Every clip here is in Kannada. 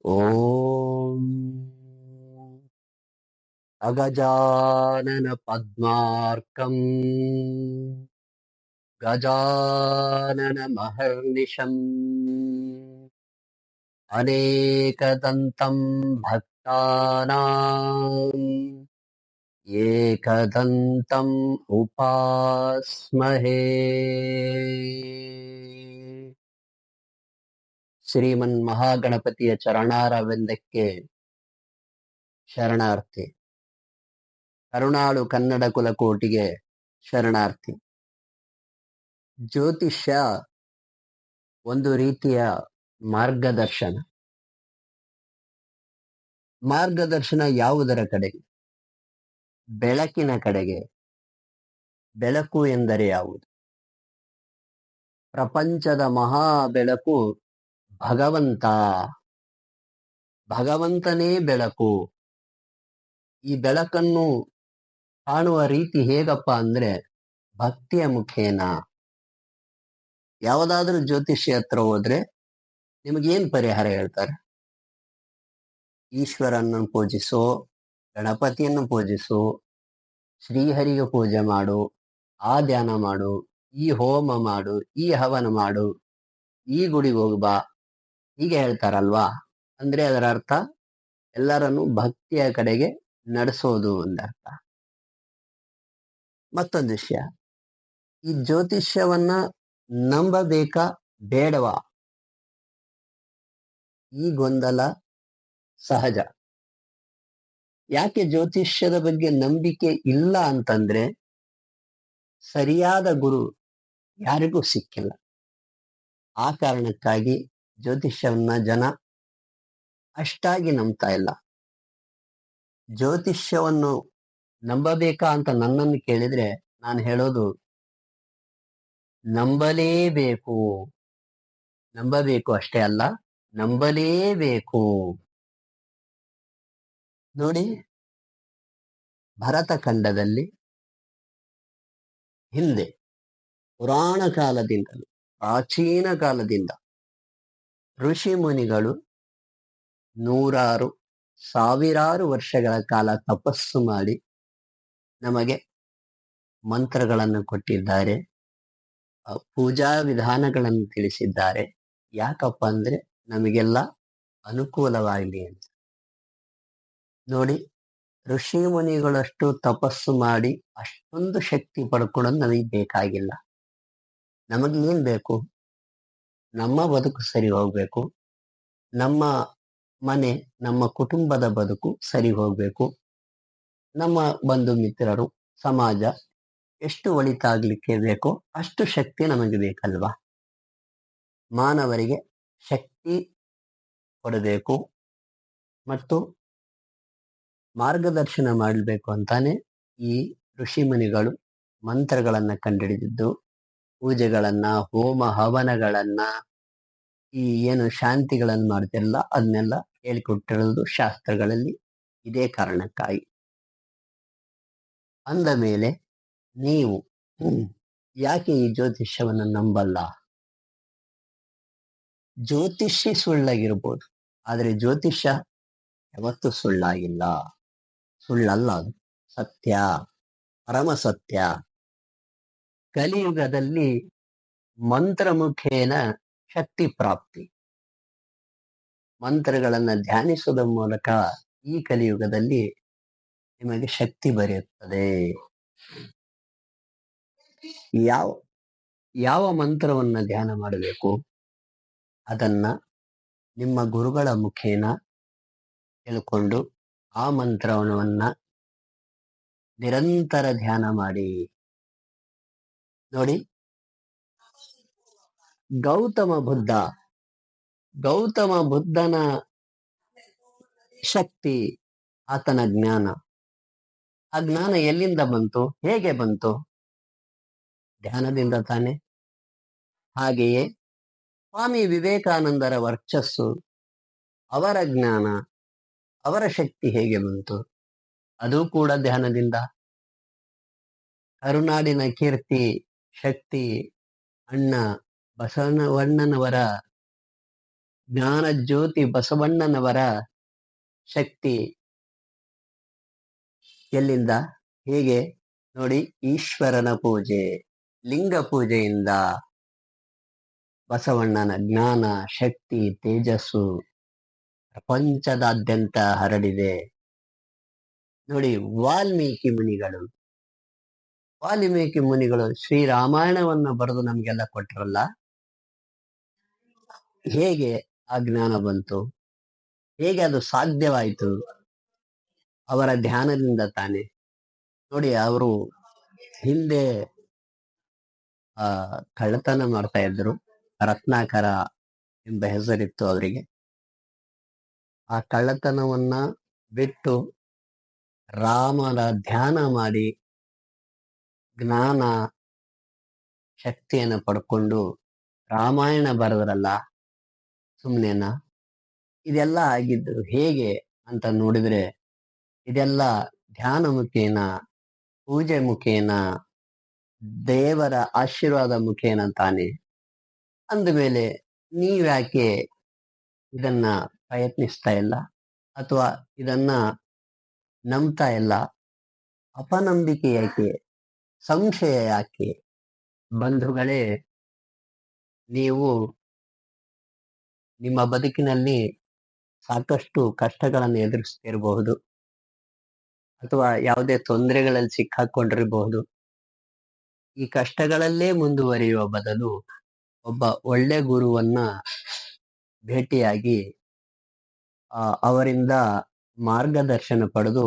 ಓಂ ಅಗಜಾನನ ಪದ್ಮಾರ್ಕಂ ಗಜಾನನ ಮಹರ್ನಿಶಂ ಅನೇಕದಂತಂ ಭಕ್ತಾನಾಂ ಏಕದಂತಂ ಉಪಾಸ್ಮಹೇ. ಶ್ರೀಮನ್ ಮಹಾಗಣಪತಿಯ ಚರಣಾರವಿಂದಕ್ಕೆ ಶರಣಾರ್ಥಿ. ಕರುಣಾಳು ಕನ್ನಡ ಕುಲಕೋಟಿಗೆ ಶರಣಾರ್ಥಿ. ಜ್ಯೋತಿಷ್ಯ ಒಂದು ರೀತಿಯ ಮಾರ್ಗದರ್ಶನ. ಮಾರ್ಗದರ್ಶನ ಯಾವುದರ ಕಡೆಗೆ? ಬೆಳಕಿನ ಕಡೆಗೆ. ಬೆಳಕು ಎಂದರೆ ಯಾವುದು? ಪ್ರಪಂಚದ ಮಹಾ ಬೆಳಕು ಭಗವಂತ. ಭಗವಂತನೇ ಬೆಳಕು. ಈ ಬೆಳಕನ್ನು ಕಾಣುವ ರೀತಿ ಹೇಗಪ್ಪ ಅಂದ್ರೆ ಭಕ್ತಿಯ ಮುಖೇನ. ಯಾವುದಾದ್ರೂ ಜ್ಯೋತಿಷ್ಯ ಹತ್ರ ಹೋದ್ರೆ ನಿಮಗೇನ್ ಪರಿಹಾರ ಹೇಳ್ತಾರೆ? ಈಶ್ವರನ್ನು ಪೂಜಿಸು, ಗಣಪತಿಯನ್ನು ಪೂಜಿಸು, ಶ್ರೀಹರಿಗೆ ಪೂಜೆ ಮಾಡು, ಆ ಧ್ಯಾನ ಮಾಡು, ಈ ಹೋಮ ಮಾಡು, ಈ ಹವನ ಮಾಡು, ಈ ಗುಡಿಗೆ ಹೋಗ್ಬಾ, ಹೀಗೆ ಹೇಳ್ತಾರಲ್ವಾ? ಅಂದ್ರೆ ಅದರ ಅರ್ಥ ಎಲ್ಲರನ್ನು ಭಕ್ತಿಯ ಕಡೆಗೆ ನಡೆಸೋದು ಎಂದರ್ಥ. ಮತ್ತೊಂದು ವಿಷಯ, ಈ ಜ್ಯೋತಿಷ್ಯವನ್ನ ನಂಬಬೇಕಾ ಬೇಡವಾ? ಈ ಗೊಂದಲ ಸಹಜ. ಯಾಕೆ ಜ್ಯೋತಿಷ್ಯದ ಬಗ್ಗೆ ನಂಬಿಕೆ ಇಲ್ಲ ಅಂತಂದ್ರೆ ಸರಿಯಾದ ಗುರು ಯಾರಿಗೂ ಸಿಕ್ಕಿಲ್ಲ. ಆ ಕಾರಣಕ್ಕಾಗಿ ಜ್ಯೋತಿಷ್ಯವನ್ನ ಜನ ಅಷ್ಟಾಗಿ ನಂಬ್ತಾ ಇಲ್ಲ. ಜ್ಯೋತಿಷ್ಯವನ್ನು ನಂಬಬೇಕಾ ಅಂತ ನನ್ನನ್ನು ಕೇಳಿದ್ರೆ ನಾನು ಹೇಳೋದು ನಂಬಲೇಬೇಕು. ನಂಬಬೇಕು ಅಷ್ಟೇ ಅಲ್ಲ, ನಂಬಲೇಬೇಕು. ನೋಡಿ, ಭರತ ಖಂಡದಲ್ಲಿ ಹಿಂದೆ ಪುರಾಣ ಕಾಲದಿಂದಲೂ, ಪ್ರಾಚೀನ ಕಾಲದಿಂದ ಋಷಿ ಮುನಿಗಳು ನೂರಾರು ಸಾವಿರಾರು ವರ್ಷಗಳ ಕಾಲ ತಪಸ್ಸು ಮಾಡಿ ನಮಗೆ ಮಂತ್ರಗಳನ್ನು ಕೊಟ್ಟಿದ್ದಾರೆ, ಪೂಜಾ ವಿಧಾನಗಳನ್ನು ತಿಳಿಸಿದ್ದಾರೆ. ಯಾಕಪ್ಪ ಅಂದ್ರೆ ನಮಗೆಲ್ಲ ಅನುಕೂಲವಾಗಲಿ ಅಂತ. ನೋಡಿ, ಋಷಿ ಮುನಿಗಳಷ್ಟು ತಪಸ್ಸು ಮಾಡಿ ಅಷ್ಟೊಂದು ಶಕ್ತಿ ಪಡ್ಕೊಳ್ಳೋದು ನಮಗೆ ಬೇಕಾಗಿಲ್ಲ. ನಮಗೆ ಏನ್ ಬೇಕು? ನಮ್ಮ ಬದುಕು ಸರಿ ಹೋಗ್ಬೇಕು, ನಮ್ಮ ಮನೆ, ನಮ್ಮ ಕುಟುಂಬದ ಬದುಕು ಸರಿ ಹೋಗ್ಬೇಕು, ನಮ್ಮ ಬಂಧು ಮಿತ್ರರು, ಸಮಾಜ ಎಷ್ಟು ಒಳಿತಾಗ್ಲಿಕ್ಕೆ ಬೇಕೋ ಅಷ್ಟು ಶಕ್ತಿ ನಮಗೆ ಬೇಕಲ್ವಾ? ಮಾನವರಿಗೆ ಶಕ್ತಿ ಕೊಡಬೇಕು ಮತ್ತು ಮಾರ್ಗದರ್ಶನ ಮಾಡಬೇಕು ಅಂತಾನೆ ಈ ಋಷಿ ಮುನಿಗಳು ಮಂತ್ರಗಳನ್ನ ಕಂಡುಹಿಡಿದಿದ್ದು, ಪೂಜೆಗಳನ್ನ, ಹೋಮ ಹವನಗಳನ್ನ, ಈ ಏನು ಶಾಂತಿಗಳನ್ನು ಮಾಡ್ತಿರಲ್ಲ ಅದನ್ನೆಲ್ಲ ಹೇಳಿಕೊಟ್ಟಿರೋದು ಶಾಸ್ತ್ರಗಳಲ್ಲಿ ಇದೇ ಕಾರಣಕ್ಕಾಗಿ. ಅಂದ ಮೇಲೆ ನೀವು ಯಾಕೆ ಈ ಜ್ಯೋತಿಷ್ಯವನ್ನು ನಂಬಲ್ಲ? ಜ್ಯೋತಿಷಿ ಸುಳ್ಳಾಗಿರ್ಬೋದು, ಆದ್ರೆ ಜ್ಯೋತಿಷ್ಯ ಯಾವತ್ತೂ ಸುಳ್ಳಾಗಿಲ್ಲ. ಸುಳ್ಳಲ್ಲ, ಅದು ಸತ್ಯ, ಪರಮ ಸತ್ಯ. ಕಲಿಯುಗದಲ್ಲಿ ಮಂತ್ರ ಮುಖೇನ ಶಕ್ತಿ ಪ್ರಾಪ್ತಿ. ಮಂತ್ರಗಳನ್ನ ಧ್ಯಾನಿಸುವುದರ ಮೂಲಕ ಈ ಕಲಿಯುಗದಲ್ಲಿ ನಿಮಗೆ ಶಕ್ತಿ ಬರೆಯುತ್ತದೆ. ಯಾವ ಯಾವ ಮಂತ್ರವನ್ನ ಧ್ಯಾನ ಮಾಡಬೇಕು ಅದನ್ನ ನಿಮ್ಮ ಗುರುಗಳ ಮುಖೇನ ತಿಳ್ಕೊಂಡು ಆ ಮಂತ್ರವನ್ನ ನಿರಂತರ ಧ್ಯಾನ ಮಾಡಿ. ನೋಡಿ, ಗೌತಮ ಬುದ್ಧನ ಶಕ್ತಿ, ಆತನ ಜ್ಞಾನ. ಆ ಜ್ಞಾನ ಎಲ್ಲಿಂದ ಬಂತು? ಹೇಗೆ ಬಂತು? ಧ್ಯಾನದಿಂದ ತಾನೆ. ಹಾಗೆಯೇ ಸ್ವಾಮಿ ವಿವೇಕಾನಂದರ ವರ್ಚಸ್ಸು, ಅವರ ಜ್ಞಾನ, ಅವರ ಶಕ್ತಿ ಹೇಗೆ ಬಂತು? ಅದು ಕೂಡ ಧ್ಯಾನದಿಂದ. ಕರುನಾಡಿನ ಕೀರ್ತಿ ಶಕ್ತಿ ಅಣ್ಣ ಬಸವಣ್ಣನವರ ಜ್ಞಾನ ಜ್ಯೋತಿ ಬಸವಣ್ಣನವರ ಶಕ್ತಿ ಎಲ್ಲಿಂದ ಹೇಗೆ ನೋಡಿ, ಈಶ್ವರನ ಪೂಜೆ, ಲಿಂಗ ಪೂಜೆಯಿಂದ ಬಸವಣ್ಣನ ಜ್ಞಾನ ಶಕ್ತಿ ತೇಜಸ್ಸು ಪ್ರಪಂಚದಾದ್ಯಂತ ಹರಡಿದೆ. ನೋಡಿ, ವಾಲ್ಮೀಕಿ ಮುನಿಗಳು ಶ್ರೀರಾಮಾಯಣವನ್ನ ಬರೆದು ನಮ್ಗೆಲ್ಲ ಕೊಟ್ಟರಲ್ಲ. ಹೇಗೆ ಆ ಜ್ಞಾನ ಬಂತು? ಹೇಗೆ ಅದು ಸಾಧ್ಯವಾಯಿತು? ಅವರ ಧ್ಯಾನದಿಂದ ತಾನೆ. ನೋಡಿ, ಅವರು ಹಿಂದೆ ಕಳ್ಳತನ ಮಾಡ್ತಾ ಇದ್ರು. ರತ್ನಾಕರ ಎಂಬ ಹೆಸರಿತ್ತು ಅವರಿಗೆ. ಆ ಕಳ್ಳತನವನ್ನ ಬಿಟ್ಟು ರಾಮನ ಧ್ಯಾನ ಮಾಡಿ ಜ್ಞಾನ ಶಕ್ತಿಯನ್ನು ಪಡ್ಕೊಂಡು ರಾಮಾಯಣ ಬರೆದ್ರಲ್ಲ, ಸುಮ್ನೆನಾ? ಇದೆಲ್ಲ ಆಗಿದ್ದು ಹೇಗೆ ಅಂತ ನೋಡಿದ್ರೆ, ಇದೆಲ್ಲ ಧ್ಯಾನ ಮುಖೇನ, ಪೂಜೆ ಮುಖೇನ, ದೇವರ ಆಶೀರ್ವಾದ ಮುಖೇನ ತಾನೆ. ಅಂದಮೇಲೆ ನೀವ್ಯಾಕೆ ಇದನ್ನ ಪ್ರಯತ್ನಿಸ್ತಾ ಇಲ್ಲ ಅಥವಾ ಇದನ್ನ ನಂಬ್ತಾ ಇಲ್ಲ? ಅಪನಂಬಿಕೆ ಯಾಕೆ? ಸಂಶಯ ಯಾಕೆ? ಬಂಧುಗಳೇ, ನೀವು ನಿಮ್ಮ ಬದುಕಿನಲ್ಲಿ ಸಾಕಷ್ಟು ಕಷ್ಟಗಳನ್ನು ಎದುರಿಸ್ತಿರಬಹುದು ಅಥವಾ ಯಾವುದೇ ತೊಂದರೆಗಳಲ್ಲಿ ಸಿಕ್ಕಾಕೊಂಡಿರಬಹುದು. ಈ ಕಷ್ಟಗಳಲ್ಲೇ ಮುಂದುವರಿಯುವ ಬದಲು ಒಬ್ಬ ಒಳ್ಳೆ ಗುರುವನ್ನ ಭೇಟಿಯಾಗಿ ಅವರಿಂದ ಮಾರ್ಗದರ್ಶನ ಪಡೆದು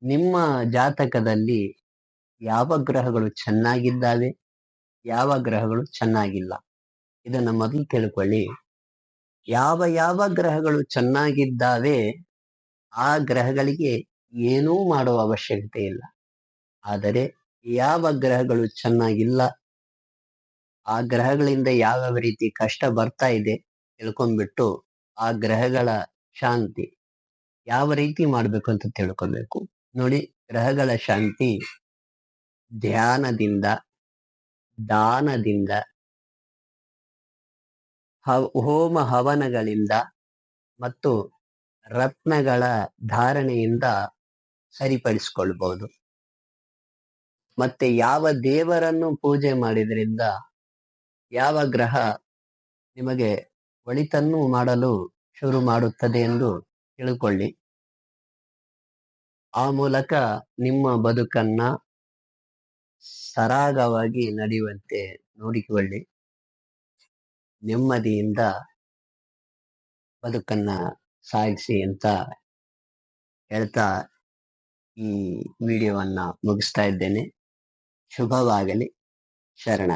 ನಿಮ್ಮ ಜಾತಕದಲ್ಲಿ ಯಾವ ಗ್ರಹಗಳು ಚೆನ್ನಾಗಿದ್ದಾವೆ, ಯಾವ ಗ್ರಹಗಳು ಚೆನ್ನಾಗಿಲ್ಲ, ಇದನ್ನ ಮೊದಲು ತಿಳ್ಕೊಳ್ಳಿ. ಯಾವ ಗ್ರಹಗಳು ಚೆನ್ನಾಗಿದ್ದಾವೆ ಆ ಗ್ರಹಗಳಿಗೆ ಏನೂ ಮಾಡುವ ಅವಶ್ಯಕತೆ ಇಲ್ಲ. ಆದರೆ ಯಾವ ಗ್ರಹಗಳು ಚೆನ್ನಾಗಿಲ್ಲ, ಆ ಗ್ರಹಗಳಿಂದ ಯಾವ ರೀತಿ ಕಷ್ಟ ಬರ್ತಾ ಇದೆ ತಿಳ್ಕೊಂಡ್ಬಿಟ್ಟು ಆ ಗ್ರಹಗಳ ಶಾಂತಿ ಯಾವ ರೀತಿ ಮಾಡ್ಬೇಕು ಅಂತ ತಿಳ್ಕೊಬೇಕು. ನೋಡಿ, ಗ್ರಹಗಳ ಶಾಂತಿ ಧ್ಯಾನದಿಂದ, ದಾನದಿಂದ, ಹೋಮ ಹವನಗಳಿಂದ ಮತ್ತು ರತ್ನಗಳ ಧಾರಣೆಯಿಂದ ಸರಿಪಡಿಸಿಕೊಳ್ಬಹುದು. ಮತ್ತೆ ಯಾವ ದೇವರನ್ನು ಪೂಜೆ ಮಾಡಿದ್ರಿಂದ ಯಾವ ಗ್ರಹ ನಿಮಗೆ ಒಳಿತನ್ನು ಮಾಡಲು ಶುರು ಮಾಡುತ್ತದೆ ಎಂದು ತಿಳ್ಕೊಳ್ಳಿ. ಆ ಮೂಲಕ ನಿಮ್ಮ ಬದುಕನ್ನ ಸರಾಗವಾಗಿ ನಡೆಯುವಂತೆ ನೋಡಿಕೊಳ್ಳಿ. ನೆಮ್ಮದಿಯಿಂದ ಬದುಕನ್ನ ಸಾಗಿಸಿ ಅಂತ ಹೇಳ್ತಾ ಈ ವಿಡಿಯೋವನ್ನ ಮುಗಿಸ್ತಾ ಇದ್ದೇನೆ. ಶುಭವಾಗಲಿ. ಶರಣ.